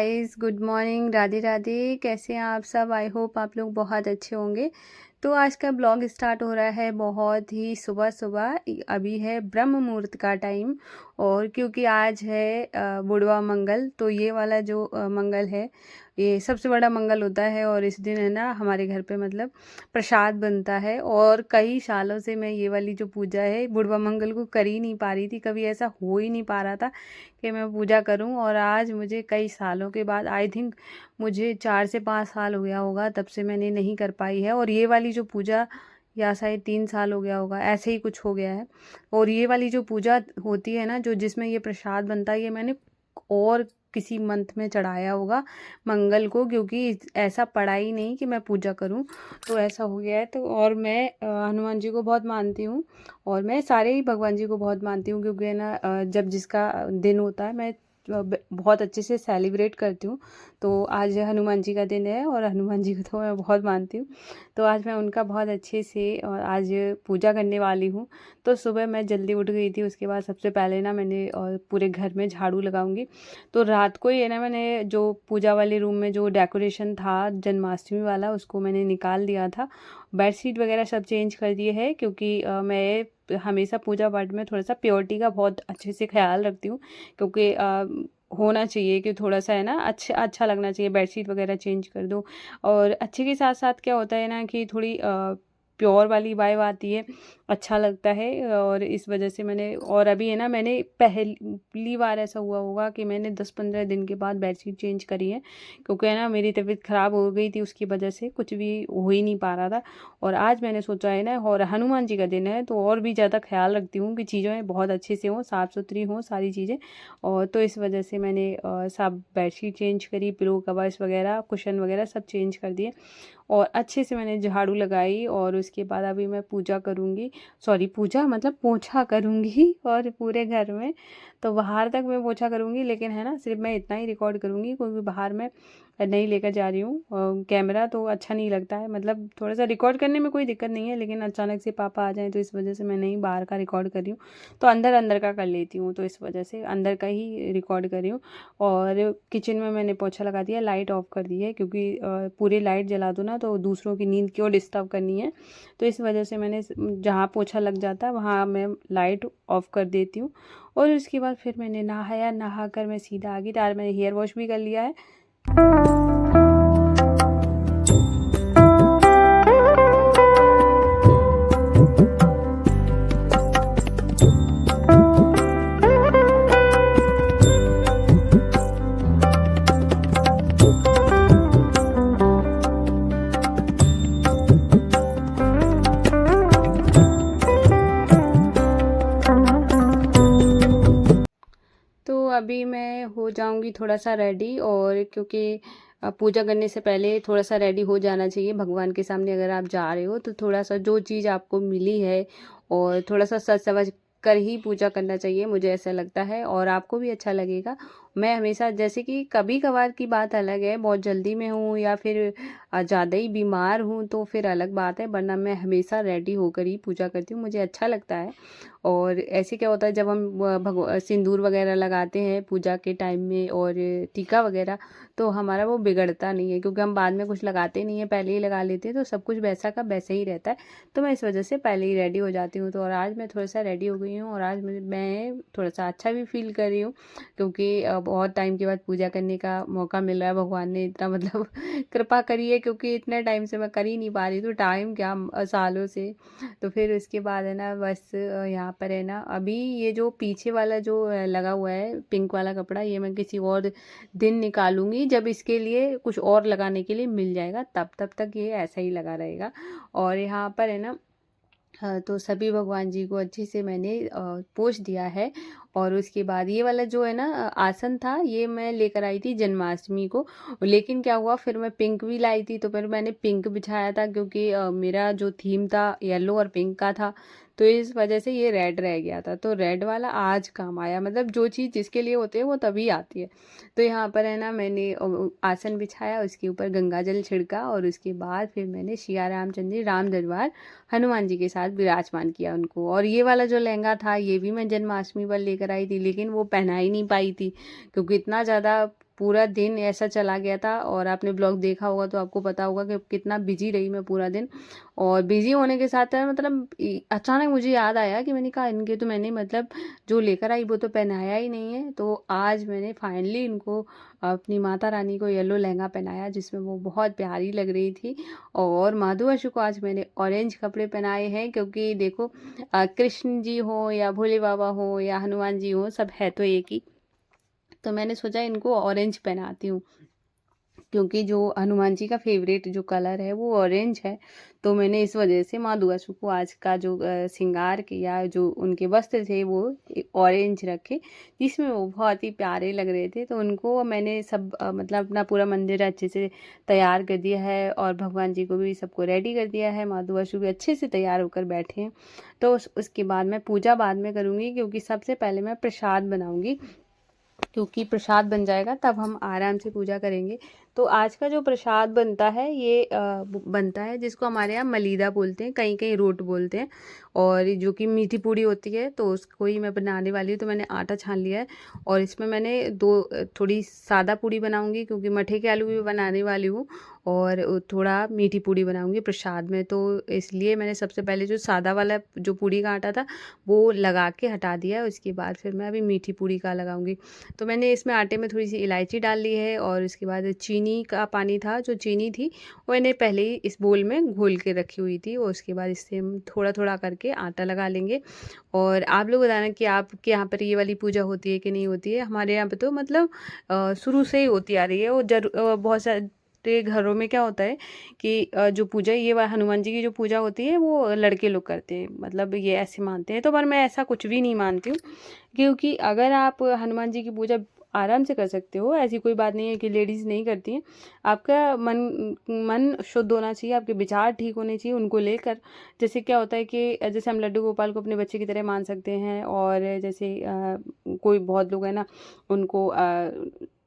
Guys, good morning, Radhe Radhe. कैसे हैं आप सब? आई होप आप लोग बहुत अच्छे होंगे। तो आज का ब्लॉग स्टार्ट हो रहा है बहुत ही सुबह सुबह। अभी है ब्रह्म मुहूर्त का टाइम, और क्योंकि आज है बुढ़वा मंगल, तो ये वाला जो मंगल है ये सबसे बड़ा मंगल होता है। और इस दिन है ना हमारे घर पे मतलब प्रसाद बनता है। और कई सालों से मैं ये वाली जो पूजा है बुढ़वा मंगल को कर ही नहीं पा रही थी, कभी ऐसा हो ही नहीं पा रहा था कि मैं पूजा करूं। और आज मुझे कई सालों के बाद, आई थिंक मुझे 4 से 5 साल हो गया होगा तब से मैंने नहीं कर पाई है। और ये वाली जो पूजा, या शायद 3 साल हो गया होगा, ऐसे ही कुछ हो गया है। और ये वाली जो पूजा होती है ना, जो जिसमें ये प्रसाद बनता है, ये मैंने और किसी मंथ में चढ़ाया होगा मंगल को, क्योंकि ऐसा पड़ा ही नहीं कि मैं पूजा करूं। तो ऐसा हो गया है। तो और मैं हनुमान जी को बहुत मानती हूँ, और मैं सारे ही भगवान जी को बहुत मानती हूँ, क्योंकि है ना जब जिसका दिन होता है मैं बहुत अच्छे से सेलिब्रेट करती हूँ। तो आज हनुमान जी का दिन है, और हनुमान जी को तो मैं बहुत मानती हूँ। तो आज मैं उनका बहुत अच्छे से और आज पूजा करने वाली हूँ। तो सुबह मैं जल्दी उठ गई थी। उसके बाद सबसे पहले ना मैंने पूरे घर में झाड़ू लगाऊंगी। तो रात को ही है ना, मैंने जो पूजा वाले रूम में जो डेकोरेशन था जन्माष्टमी वाला, उसको मैंने निकाल दिया था। बेडशीट वगैरह सब चेंज कर दिए है, क्योंकि मैं हमेशा पूजा पाठ में थोड़ा सा प्योरिटी का बहुत अच्छे से ख्याल रखती हूँ। क्योंकि होना चाहिए कि थोड़ा सा है ना अच्छा अच्छा लगना चाहिए। बेडशीट वगैरह चेंज कर दो, और अच्छे के साथ साथ क्या होता है ना कि थोड़ी प्योर वाली वाइब आती है, अच्छा लगता है। और इस वजह से मैंने, और अभी है ना मैंने पहली बार ऐसा हुआ होगा कि मैंने 10-15 दिन के बाद बेडशीट चेंज करी है, क्योंकि है ना मेरी तबीयत ख़राब हो गई थी, उसकी वजह से कुछ भी हो ही नहीं पा रहा था। और आज मैंने सोचा है ना, और हनुमान जी का दिन है तो और भी ज़्यादा ख्याल रखती हूँ कि चीज़ें बहुत अच्छे से हों, साफ़ सुथरी हों सारी चीज़ें। और तो इस वजह से मैंने सब बेडशीट चेंज करी, पिलो कवर्स वगैरह, कुशन वगैरह सब चेंज कर दिए, और अच्छे से मैंने झाड़ू लगाई। और उसके बाद अभी मैं पूजा करूँगी, सॉरी पूजा मतलब पोछा करूँगी और पूरे घर में। तो बाहर तक मैं पोछा करूँगी, लेकिन है ना सिर्फ मैं इतना ही रिकॉर्ड करूँगी, क्योंकि बाहर मैं नहीं लेकर जा रही हूँ कैमरा, तो अच्छा नहीं लगता है। मतलब थोड़ा सा रिकॉर्ड करने में कोई दिक्कत नहीं है, लेकिन अचानक से पापा आ जाएँ तो इस वजह से मैं नहीं बाहर का रिकॉर्ड कर रही हूँ। तो अंदर अंदर का कर लेती हूँ, तो इस वजह से अंदर का ही रिकॉर्ड कर रही हूँ। और किचन में मैंने पोछा लगा दिया, लाइट ऑफ कर दी है, क्योंकि पूरी लाइट जला दो ना तो दूसरों की नींद क्यों डिस्टर्ब करनी है। तो इस वजह से मैंने जहाँ पोछा लग जाता है वहाँ मैं लाइट ऑफ कर देती हूँ। और उसके बाद फिर मैंने नहाया, नहा कर मैं सीधा आ गई। यार मैंने हेयर वॉश भी कर लिया है। तो अभी मैं हो जाऊंगी थोड़ा सा रेडी, और क्योंकि पूजा करने से पहले थोड़ा सा रेडी हो जाना चाहिए भगवान के सामने। अगर आप जा रहे हो तो थोड़ा सा जो चीज़ आपको मिली है, और थोड़ा सा सज सवज कर ही पूजा करना चाहिए, मुझे ऐसा लगता है, और आपको भी अच्छा लगेगा। मैं हमेशा, जैसे कि कभी कभार की बात अलग है, बहुत जल्दी में हूँ या फिर ज़्यादा ही बीमार हूँ तो फिर अलग बात है, वरना मैं हमेशा रेडी होकर ही पूजा करती हूँ, मुझे अच्छा लगता है। और ऐसे क्या होता है, जब हम सिंदूर वगैरह लगाते हैं पूजा के टाइम में, और टीका वगैरह, तो हमारा वो बिगड़ता नहीं है, क्योंकि हम बाद में कुछ लगाते नहीं है, पहले ही लगा लेते हैं, तो सब कुछ वैसा का वैसे ही रहता है। तो मैं इस वजह से पहले ही रेडी हो जाती हूँ। तो और आज मैं थोड़ा सा रेडी हो गई हूँ, और आज मैं थोड़ा सा अच्छा भी फील कर रही हूँ, क्योंकि बहुत टाइम के बाद पूजा करने का मौका मिल रहा है। भगवान ने इतना मतलब कृपा करी है, क्योंकि इतने टाइम से मैं कर ही नहीं पा रही, तो टाइम क्या, सालों से। तो फिर उसके बाद है ना बस यहाँ पर है ना, अभी ये जो पीछे वाला जो लगा हुआ है पिंक वाला कपड़ा, ये मैं किसी और दिन निकालूंगी, जब इसके लिए कुछ और लगाने के लिए मिल जाएगा, तब तक ये ऐसा ही लगा रहेगा। और यहाँ पर है ना तो सभी भगवान जी को अच्छे से मैंने पोंछ दिया है। और उसके बाद ये वाला जो है ना आसन था, ये मैं लेकर आई थी जन्माष्टमी को, लेकिन क्या हुआ, फिर मैं पिंक भी लाई थी, तो फिर मैंने पिंक बिछाया था, क्योंकि मेरा जो थीम था येलो और पिंक का था, तो इस वजह से ये रेड रह गया था। तो रेड वाला आज काम आया, मतलब जो चीज़ जिसके लिए होती है वो तभी आती है। तो यहाँ पर है ना मैंने आसन बिछाया, उसके ऊपर गंगा जल छिड़का, और उसके बाद फिर मैंने सिया रामचंद्र जी राम दरबार हनुमान जी के साथ विराजमान किया उनको। और ये वाला जो लहंगा था, ये भी मैं जन्माष्टमी पर लेकर आई थी, लेकिन वो पहना ही नहीं पाई थी, क्योंकि इतना ज़्यादा पूरा दिन ऐसा चला गया था, और आपने ब्लॉग देखा होगा तो आपको पता होगा कि कितना बिजी रही मैं पूरा दिन। और बिजी होने के साथ मतलब अचानक मुझे याद आया कि मैंने कहा इनके तो मैंने मतलब जो लेकर आई वो तो पहनाया ही नहीं है। तो आज मैंने फाइनली इनको अपनी माता रानी को येलो लहंगा पहनाया, जिसमें वो बहुत प्यारी लग रही थी। और माधु अशु को आज मैंने ऑरेंज कपड़े पहनाए हैं, क्योंकि देखो कृष्ण जी हो या भोले बाबा हो या हनुमान जी हो, सब है तो एक ही। तो मैंने सोचा इनको ऑरेंज पहनाती हूँ, क्योंकि जो हनुमान जी का फेवरेट जो कलर है वो ऑरेंज है। तो मैंने इस वजह से माँ दुआशु को आज का जो श्रृंगार किया, जो उनके वस्त्र थे वो ऑरेंज रखे, जिसमें वो बहुत ही प्यारे लग रहे थे। तो उनको मैंने सब मतलब अपना पूरा मंदिर अच्छे से तैयार कर दिया है, और भगवान जी को भी सबको रेडी कर दिया है। माँ दुआशु भी अच्छे से तैयार होकर बैठे हैं। तो उसके बाद मैं पूजा बाद में करूँगी, क्योंकि सबसे पहले मैं प्रसाद बनाऊँगी, क्योंकि प्रसाद बन जाएगा तब हम आराम से पूजा करेंगे। तो आज का जो प्रसाद बनता है ये बनता है, जिसको हमारे यहाँ मलीदा बोलते हैं, कहीं कहीं रोट बोलते हैं, और जो कि मीठी पूड़ी होती है। तो उसको ही मैं बनाने वाली हूँ। तो मैंने आटा छान लिया है, और इसमें मैंने थोड़ी सादा पूड़ी बनाऊंगी, क्योंकि मठे के आलू भी बनाने वाली हूँ, और थोड़ा मीठी पूड़ी बनाऊंगी प्रसाद में। तो इसलिए मैंने सबसे पहले जो सादा वाला जो पूड़ी का आटा था वो लगा के हटा दिया है। उसके बाद फिर मैं अभी मीठी पूड़ी का लगाऊंगी। तो मैंने इसमें आटे में थोड़ी सी इलायची डाल ली है, और उसके बाद चीनी का पानी था, जो चीनी थी वो मैंने पहले ही इस बोल में घोल के रखी हुई थी। और उसके बाद इससे हम थोड़ा थोड़ा करके आटा लगा लेंगे। और आप लोग बताना कि आपके यहाँ पर ये वाली पूजा होती है कि नहीं होती है। हमारे यहाँ पे तो मतलब शुरू से ही होती आ रही है। और बहुत सारे घरों में क्या होता है कि जो पूजा ये हनुमान जी की जो पूजा होती है वो लड़के लोग करते हैं, मतलब ये ऐसे मानते हैं। तो पर मैं ऐसा कुछ भी नहीं मानती हूँ, क्योंकि अगर आप हनुमान जी की पूजा आराम से कर सकते हो, ऐसी कोई बात नहीं है कि लेडीज़ नहीं करती हैं। आपका मन मन शुद्ध होना चाहिए, आपके विचार ठीक होने चाहिए उनको लेकर। जैसे क्या होता है कि जैसे हम लड्डू गोपाल को अपने बच्चे की तरह मान सकते हैं, और जैसे कोई बहुत लोग हैं ना, उनको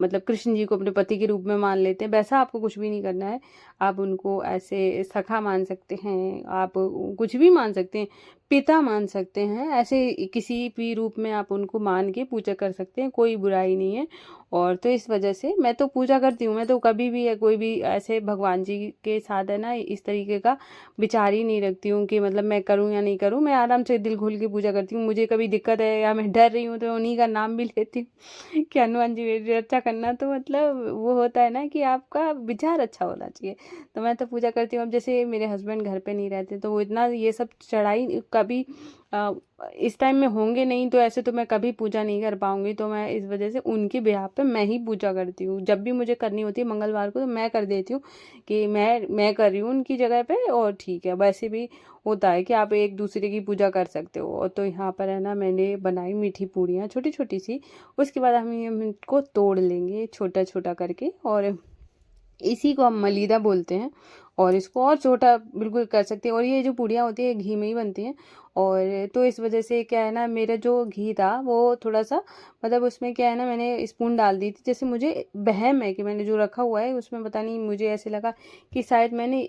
मतलब कृष्ण जी को अपने पति के रूप में मान लेते हैं, वैसा आपको कुछ भी नहीं करना है। आप उनको ऐसे सखा मान सकते हैं, आप कुछ भी मान सकते हैं, पिता मान सकते हैं, ऐसे किसी भी रूप में आप उनको मान के पूजा कर सकते हैं, कोई बुराई नहीं है। और तो इस वजह से मैं तो पूजा करती हूँ। मैं तो कभी भी कोई भी ऐसे भगवान जी के साथ है ना इस तरीके का विचार ही नहीं रखती हूँ कि मतलब मैं करूँ या नहीं करूँ। मैं आराम से दिल खोल के पूजा करती हूँ। मुझे कभी दिक्कत है या मैं डर रही हूँ तो उन्हीं का नाम भी लेती हूँ कि हनुमान जी मेरी रक्षा करना। तो मतलब वो होता है ना कि आपका विचार अच्छा होना चाहिए। तो मैं तो पूजा करती हूँ। अब जैसे मेरे हस्बैंड घर पे नहीं रहते, तो वो इतना ये सब चढ़ाई कभी इस टाइम में होंगे नहीं, तो ऐसे तो मैं कभी पूजा नहीं कर पाऊंगी। तो मैं इस वजह से उनके बिहाफ पे मैं ही पूजा करती हूँ। जब भी मुझे करनी होती है मंगलवार को, तो मैं कर देती हूँ कि मैं कर रही हूँ उनकी जगह पे। और ठीक है, वैसे भी होता है कि आप एक दूसरे की पूजा कर सकते हो। और तो यहाँ पर है ना मैंने बनाई मीठी पूड़ियाँ छोटी छोटी सी। उसके बाद हम इनको तोड़ लेंगे छोटा छोटा करके, और इसी को हम मलीदा बोलते हैं। और इसको और छोटा बिल्कुल कर सकते हैं। और ये जो पूड़ियाँ होती है घी में ही बनती हैं। और तो इस वजह से क्या है ना, मेरा जो घी था वो थोड़ा सा मतलब उसमें क्या है ना, मैंने स्पून डाल दी थी। जैसे मुझे वहम है कि मैंने जो रखा हुआ है उसमें पता नहीं, मुझे ऐसे लगा कि शायद मैंने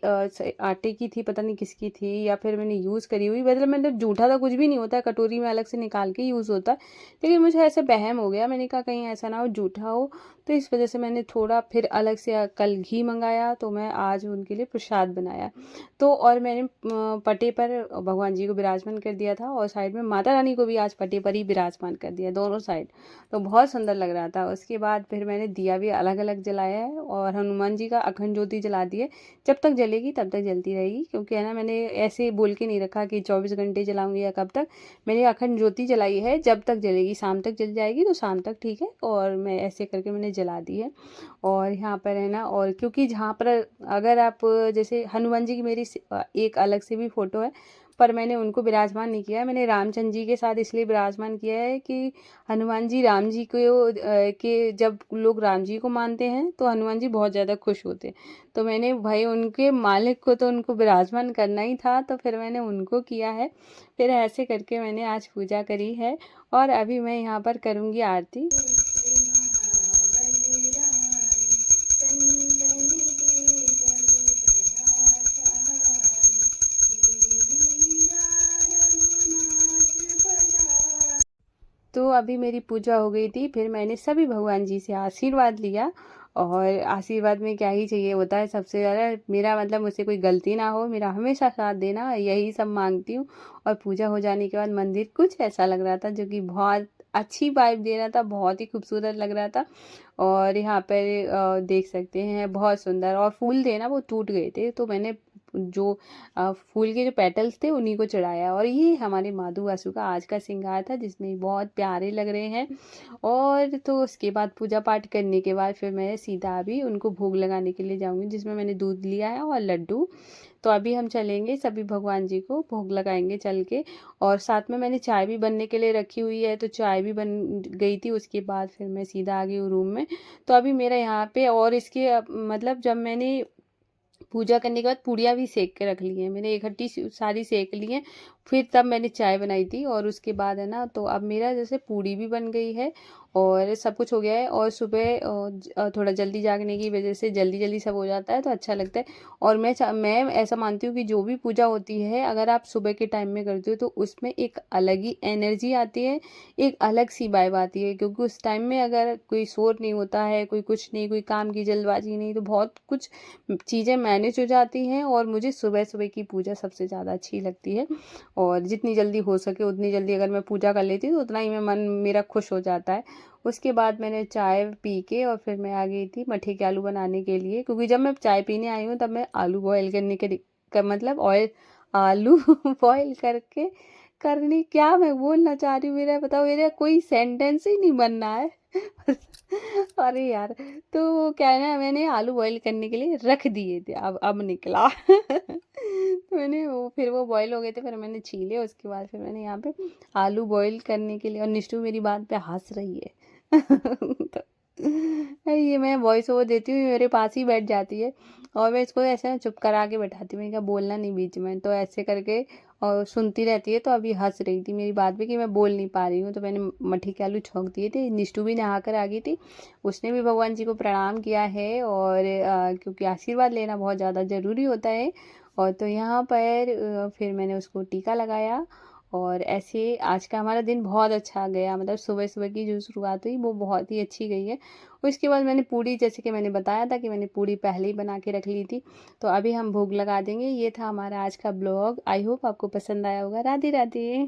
आटे की थी, पता नहीं किसकी थी, या फिर मैंने यूज़ करी हुई। मतलब मैंने जूठा था कुछ भी नहीं होता है, कटोरी में अलग से निकाल के यूज़ होता है। लेकिन मुझे ऐसे वहम हो गया, मैंने कहा कहीं ऐसा ना हो जूठा हो। तो इस वजह से मैंने थोड़ा फिर अलग से कल घी मंगाया, तो मैं आज उनके लिए प्रसाद बनाया। तो और मैंने पटे पर भगवान जी को विराजमान कर दिया था, और साइड में माता रानी को भी आज पटे पर ही विराजमान कर दिया, दोनों साइड। तो बहुत सुंदर लग रहा था। उसके बाद फिर मैंने दिया भी अलग अलग जलाया है, और हनुमान जी का अखंड ज्योति जला दी है। जब तक जलेगी तब तक जलती रहेगी, क्योंकि है ना मैंने ऐसे बोल के नहीं रखा कि 24 घंटे जलाऊंगी या कब तक। मैंने अखंड ज्योति जलाई है, जब तक जलेगी, शाम तक जल जाएगी तो शाम तक ठीक है। और मैं ऐसे करके मैंने जला दी है। और यहाँ पर है ना, और क्योंकि जहाँ पर अगर आप जैसे हनुमान जी की मेरी एक अलग से भी फ़ोटो है, पर मैंने उनको विराजमान नहीं किया है। मैंने रामचंद्र जी के साथ इसलिए विराजमान किया है कि हनुमान जी राम जी को के जब लोग राम जी को मानते हैं तो हनुमान जी बहुत ज़्यादा खुश होते हैं। तो मैंने भाई उनके मालिक को तो उनको विराजमान करना ही था, तो फिर मैंने उनको किया है। फिर ऐसे करके मैंने आज पूजा करी है। और अभी मैं यहाँ पर करूँगी आरती। तो तो अभी मेरी पूजा हो गई थी, फिर मैंने सभी भगवान जी से आशीर्वाद लिया। और आशीर्वाद में क्या ही चाहिए होता है, सबसे ज़्यादा मेरा मतलब मुझसे कोई गलती ना हो, मेरा हमेशा साथ देना, यही सब मांगती हूँ। और पूजा हो जाने के बाद मंदिर कुछ ऐसा लग रहा था जो कि बहुत अच्छी वाइब दे रहा था, बहुत ही खूबसूरत लग रहा था। और यहाँ पर देख सकते हैं बहुत सुंदर, और फूल थे ना वो टूट गए थे, तो मैंने जो फूल के जो पेटल्स थे उन्हीं को चढ़ाया। और ये हमारे माधु वासु का आज का श्रृंगार था, जिसमें बहुत प्यारे लग रहे हैं। और तो उसके बाद पूजा पाठ करने के बाद फिर मैं सीधा अभी उनको भोग लगाने के लिए जाऊंगी, जिसमें मैंने दूध लिया है और लड्डू। तो अभी हम चलेंगे, सभी भगवान जी को भोग लगाएंगे चल के। और साथ में मैंने चाय भी बनने के लिए रखी हुई है, तो चाय भी बन गई थी। उसके बाद फिर मैं सीधा आ गई हूँ रूम में। तो अभी मेरा यहाँ पे, और इसके मतलब जब मैंने पूजा करने के बाद पूड़ियाँ भी सेक के रख ली हैं मैंने, इकट्ठी सारी सेक ली हैं। फिर तब मैंने चाय बनाई थी, और उसके बाद है ना, तो अब मेरा जैसे पूड़ी भी बन गई है और सब कुछ हो गया है। और सुबह थोड़ा जल्दी जागने की वजह से जल्दी जल्दी सब हो जाता है, तो अच्छा लगता है। और मैं ऐसा मानती हूँ कि जो भी पूजा होती है, अगर आप सुबह के टाइम में करते हो तो उसमें एक अलग ही एनर्जी आती है, एक अलग सी वाइब आती है। क्योंकि उस टाइम में अगर कोई शोर नहीं होता है, कोई कुछ नहीं, कोई काम की जल्दबाजी नहीं, तो बहुत कुछ चीज़ें मैनेज हो जाती हैं। और मुझे सुबह सुबह की पूजा सबसे ज़्यादा अच्छी लगती है। और जितनी जल्दी हो सके उतनी जल्दी अगर मैं पूजा कर लेती हूँ तो उतना ही मन मेरा खुश हो जाता है। उसके बाद मैंने चाय पी के और फिर मैं आ गई थी मट्ठे के आलू बनाने के लिए, क्योंकि जब मैं चाय पीने आई हूँ तब मैं आलू बॉयल करने के मतलब ऑयल, आलू बॉयल करके करनी, क्या मैं बोलना चाह रही हूँ, मेरा बताओ, मेरा कोई सेंटेंस ही नहीं बन रहा है। अरे यार, तो क्या है ना, मैंने आलू बॉईल करने के लिए रख दिए थे, अब निकला। तो मैंने वो, फिर वो बॉईल हो गए थे, फिर मैंने छीले। उसके बाद फिर मैंने यहाँ पे आलू बॉईल करने के लिए, और निष्ठू मेरी बात पे हंस रही है। तो ये मैं वॉइस ओवर देती हूँ, ये मेरे पास ही बैठ जाती है। और मैं इसको ऐसे ना चुप करा के बैठाती हूँ, मैंने कहा बोलना नहीं बीच में, तो ऐसे करके और सुनती रहती है। तो अभी हंस रही थी मेरी बात पे कि मैं बोल नहीं पा रही हूँ, तो मैंने मट्ठी के आलू छौंक दिए थे। निष्ठू भी नहा कर आ गई थी, उसने भी भगवान जी को प्रणाम किया है। और क्योंकि आशीर्वाद लेना बहुत ज़्यादा ज़रूरी होता है। और तो यहाँ पर फिर मैंने उसको टीका लगाया। और ऐसे आज का हमारा दिन बहुत अच्छा गया, मतलब सुबह सुबह की जो शुरुआत हुई वो बहुत ही अच्छी गई है। उसके बाद मैंने पूड़ी, जैसे कि मैंने बताया था कि मैंने पूड़ी पहले ही बना के रख ली थी। तो अभी हम भोग लगा देंगे। ये था हमारा आज का ब्लॉग, आई होप आपको पसंद आया होगा। राधे राधे।